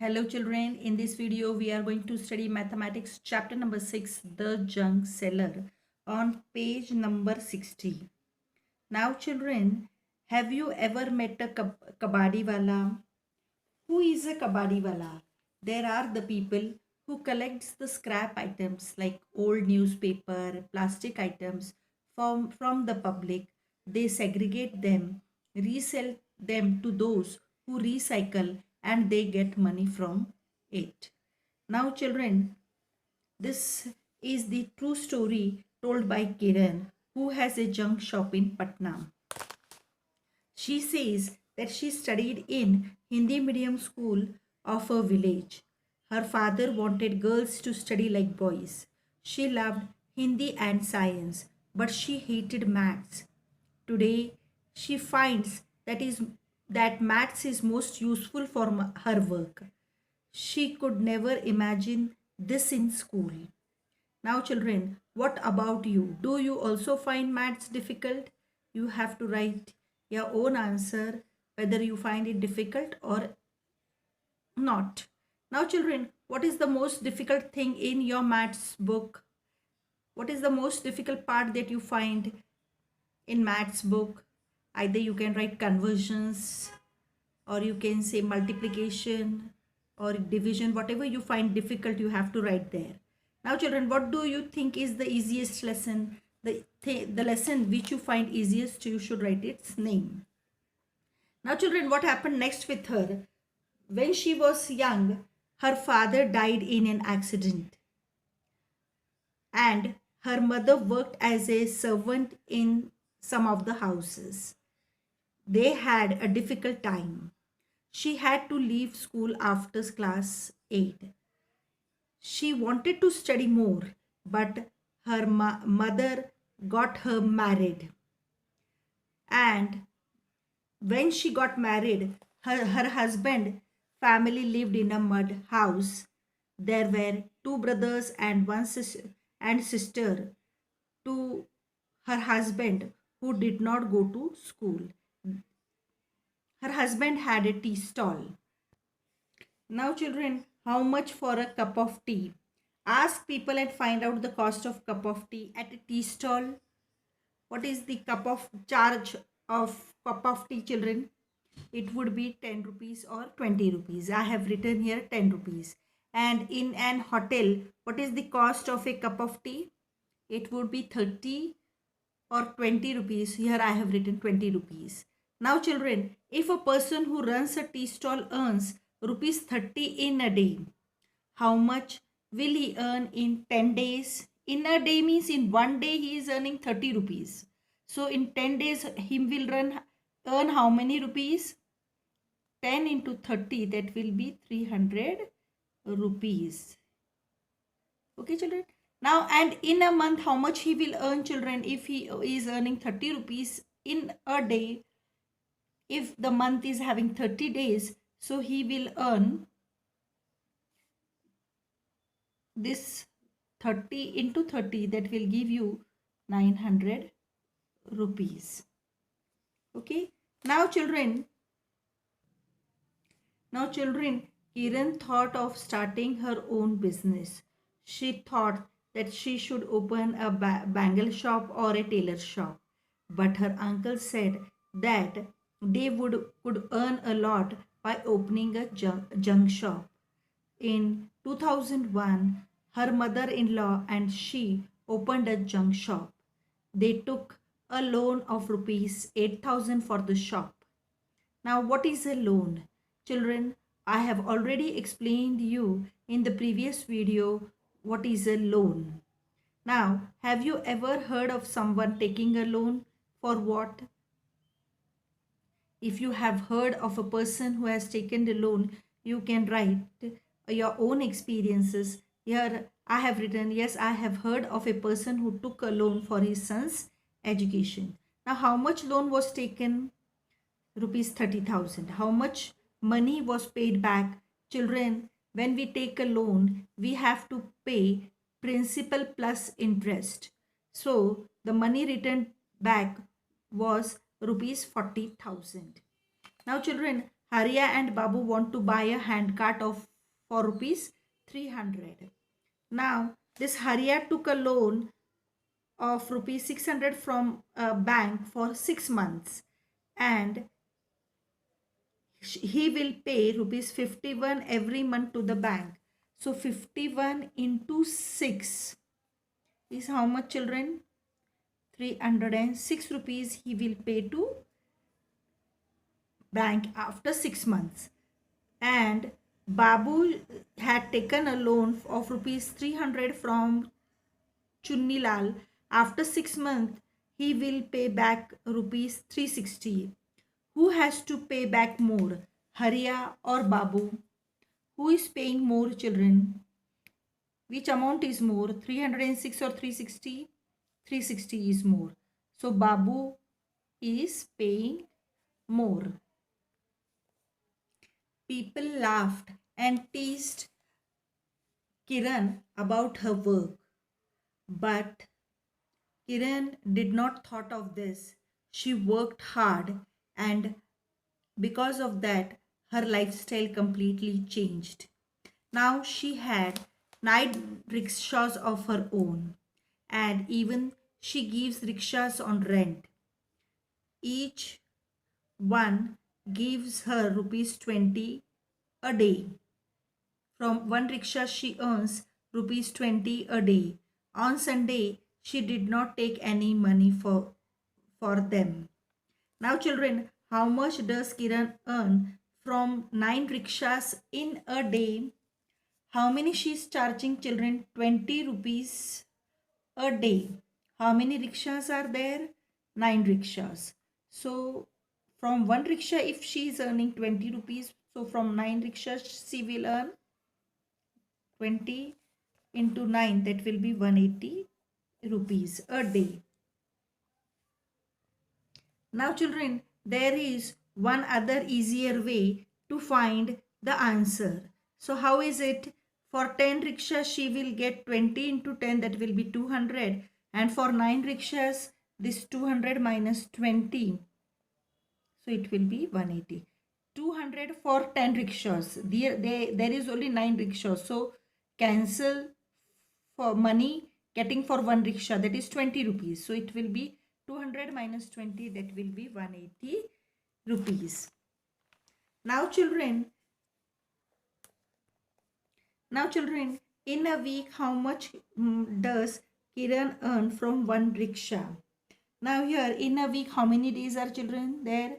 Hello children, in this video we are going to study mathematics chapter number 6, the junk seller, on page number 60. Now children, have you ever met a kabadi wala? Who is a kabadi wala? There are the people who collects the scrap items like old newspaper, plastic items from the public. They segregate them, resell them to those who recycle, and they get money from it. Now children, this is the true story told by Kiran, who has a junk shop in Patna. She says that she studied in Hindi medium school of her village. Her father wanted girls to study like boys. She loved Hindi and science, but she hated maths. Today, she finds that maths is most useful for her work. She could never imagine this in school. Now, children, what about you? Do you also find maths difficult? You have to write your own answer whether you find it difficult or not. Now, children, what is the most difficult thing in your maths book? What is the most difficult part that you find in maths book? Either you can write conversions, or you can say multiplication or division. Whatever you find difficult, you have to write there. Now children, what do you think is the easiest lesson? The lesson which you find easiest, you should write its name. Now children, what happened next with her? When she was young, her father died in an accident, and her mother worked as a servant in some of the houses. They had a difficult time. She had to leave school after class 8. She wanted to study more, but her mother got her married. And when she got married, her husband family lived in a mud house. There were two brothers and one sister to her husband who did not go to school. Her husband had a tea stall. Now children, how much for a cup of tea? Ask people and find out the cost of cup of tea at a tea stall. What is the cup of charge of cup of tea, children? It would be 10 rupees or 20 rupees. I have written here 10 rupees. And in an hotel, what is the cost of a cup of tea? It would be 30 or 20 rupees. Here I have written 20 rupees. Now children, if a person who runs a tea stall earns rupees 30 in a day, how much will he earn in 10 days? In a day means in one day he is earning 30 rupees. So in 10 days he will earn how many rupees? 10 into 30, that will be 300 rupees. Okay children. Now, and in a month, how much he will earn, children, if he is earning 30 rupees in a day? If the month is having 30 days, so he will earn this 30 into 30, that will give you 900 rupees. Okay. Now children, Kiran thought of starting her own business. She thought that she should open a bangle shop or a tailor shop. But her uncle said that they could earn a lot by opening a junk shop. In 2001, her mother-in-law and she opened a junk shop. They took a loan of rupees 8,000 for the shop. Now, what is a loan? Children, I have already explained you in the previous video what is a loan. Now, have you ever heard of someone taking a loan? For what? If you have heard of a person who has taken the loan, you can write your own experiences. Here I have written, yes, I have heard of a person who took a loan for his son's education. Now, how much loan was taken? Rupees 30,000. How much money was paid back? Children, when we take a loan, we have to pay principal plus interest. So the money returned back was rupees 40,000. Now children, Haria and Babu want to buy a handcart of for rupees 300. Now this Haria took a loan of rupees 600 from a bank for 6 months, and he will pay rupees 51 every month to the bank. So 51 into 6 is how much, children? 306 rupees he will pay to bank after 6 months. And Babu had taken a loan of rupees 300 from Chunnilal. After 6 months, he will pay back rupees 360. Who has to pay back more, Haria or Babu? Who is paying more, children? Which amount is more, 306 or 360? 360 is more. So Babu is paying more. People laughed and teased Kiran about her work. But Kiran did not thought of this. She worked hard, and because of that, her lifestyle completely changed. Now she had 9 rickshaws of her own, and even she gives rickshaws on rent. Each one gives her rupees 20 a day. From one rickshaw she earns rupees 20 a day. On Sunday she did not take any money for them. Now children, how much does Kiran earn from 9 rickshaws in a day? How many she is charging, children? 20 rupees a day. How many rickshaws are there? 9 rickshaws. So from one rickshaw, if she is earning 20 rupees, so from 9 rickshaws she will earn 20 into 9, that will be 180 rupees a day. Now children, there is one other easier way to find the answer. So how is it? For 10 rickshaws she will get 20 into 10, that will be 200, and for 9 rickshaws this 200 minus 20, so it will be 180. 200 for 10 rickshaws. There is only 9 rickshaws, so cancel for money getting for one rickshaw, that is 20 rupees. So it will be 200 minus 20, that will be 180 rupees. Now children, in a week, how much does Kiran earn from one rickshaw? Now here, in a week, how many days are, children there?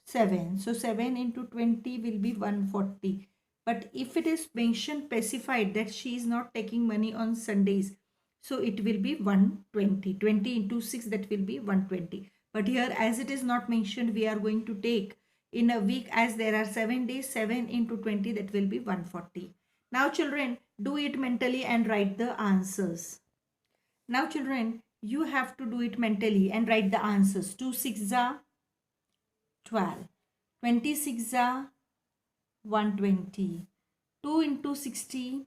7. So 7 into 20 will be 140. But if it is mentioned, specified that she is not taking money on Sundays, so it will be 120. 20 into 6, that will be 120. But here, as it is not mentioned, we are going to take in a week, as there are 7 days, 7 into 20, that will be 140. Now children, do it mentally and write the answers. Now children, you have to do it mentally and write the answers. 2 6 are 12. 26 are 120. 2 into 60,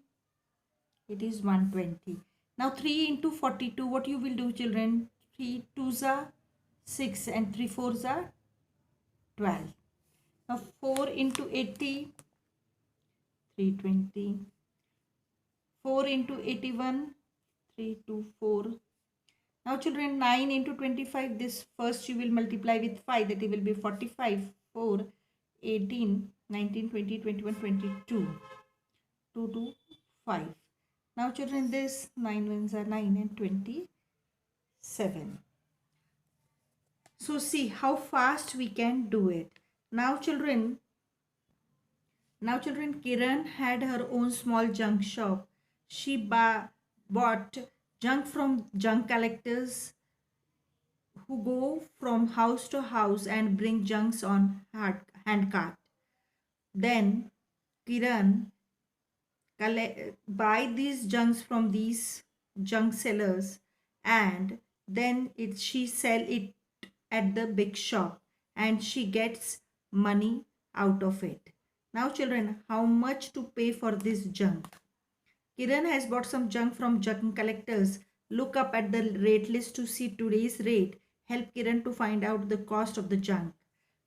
it is 120. Now 3 into 42, what you will do, children? 3 2s are 6 and 3 4s are 12. Now 4 into 80, 320. 4 into 81, 324. Now children, 9 into 25, this first you will multiply with 5, that it will be 45. 4, 18, 19, 20, 21, 22. 2 to 5. Now children, this 9 ones are 9 and 27. So see how fast we can do it. Now children, Kiran had her own small junk shop. She bought junk from junk collectors who go from house to house and bring junks on handcart. Then Kiran buy these junks from these junk sellers, and then she sell it at the big shop, and she gets money out of it. Now children, how much to pay for this junk? Kiran has bought some junk from junk collectors. Look up at the rate list to see today's rate. Help Kiran to find out the cost of the junk.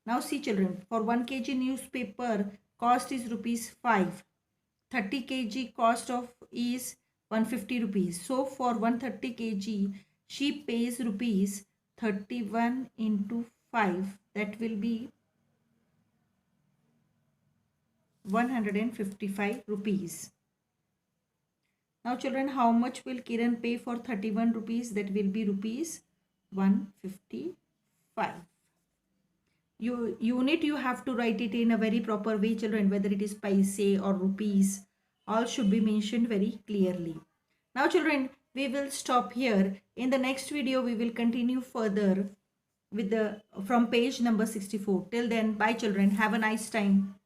Now see children, for 1 kg newspaper, cost is rupees 5. 30 kg cost of is 150 rupees. So for 130 kg, she pays rupees 31 into 5. That will be 155 rupees. Now children, how much will Kiran pay for 31 rupees? That will be rupees 155. Unit you have to write it in a very proper way children, whether it is paise or rupees, all should be mentioned very clearly. Now children, we will stop here. In the next video we will continue further with the from page number 64. Till then, bye children, have a nice time.